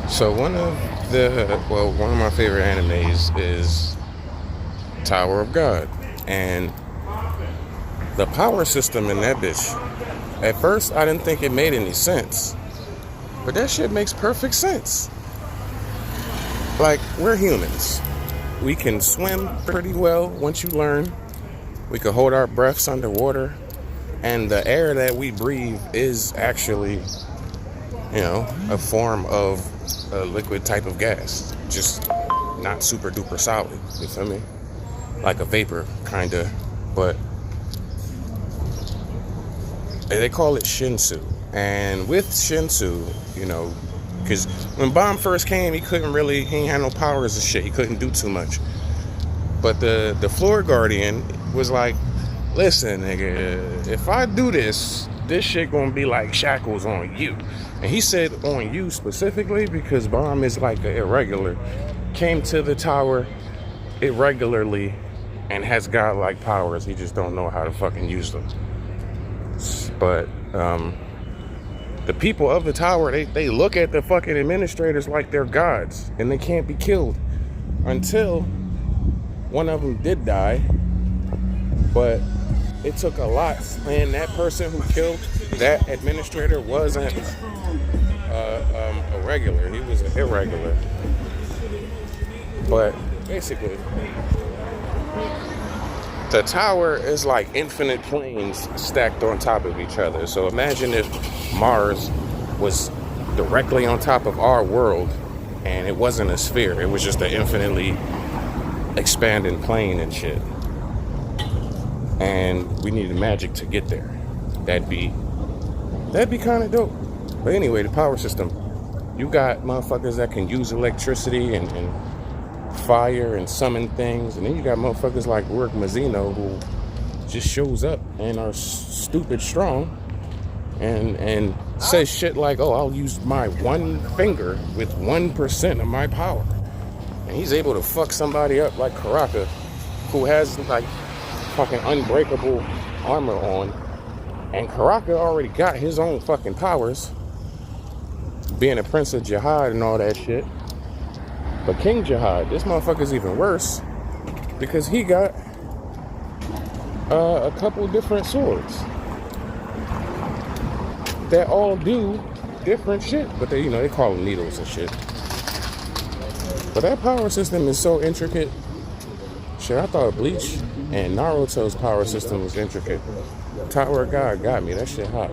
So one of my favorite animes is Tower of God, and the power system in that bitch. At first, I didn't think it made any sense, but that shit makes perfect sense. Like, we're humans. We can swim pretty well once you learn. We can hold our breaths underwater, and the air that we breathe is actually, a form of a liquid type of gas, just not super duper solid. You feel me? Like a vapor, kinda, but they call it Shinsu. And with Shinsu, because when Bomb first came, he ain't had no powers and shit. He couldn't do too much. But the Floor Guardian was like, listen, nigga, if I do this shit gonna be like shackles on you. And he said on you specifically because Bomb is like an irregular. Came to the tower irregularly and has godlike powers. He just don't know how to fucking use them. But the people of the tower, they look at the fucking administrators like they're gods, and they can't be killed until one of them did die. But it took a lot, and that person who killed that administrator wasn't a regular. He was an irregular. But basically, the tower is like infinite planes stacked on top of each other. So imagine if Mars was directly on top of our world and it wasn't a sphere. It was just an infinitely expanding plane and shit. And we needed magic to get there. That'd be kind of dope. But anyway, the power system. You got motherfuckers that can use electricity and fire and summon things, and then you got motherfuckers like Rourke Mazino who just shows up and are stupid strong and says shit like, oh, I'll use my one finger with 1% of my power, and he's able to fuck somebody up like Karaka, who has like fucking unbreakable armor on, and Karaka already got his own fucking powers, being a Prince of Jihad and all that shit. But King Jihad, this motherfucker's even worse because he got a couple different swords that all do different shit. But they call them needles and shit. But that power system is so intricate. Shit, I thought Bleach and Naruto's power system was intricate. Tower of God got me. That shit hot.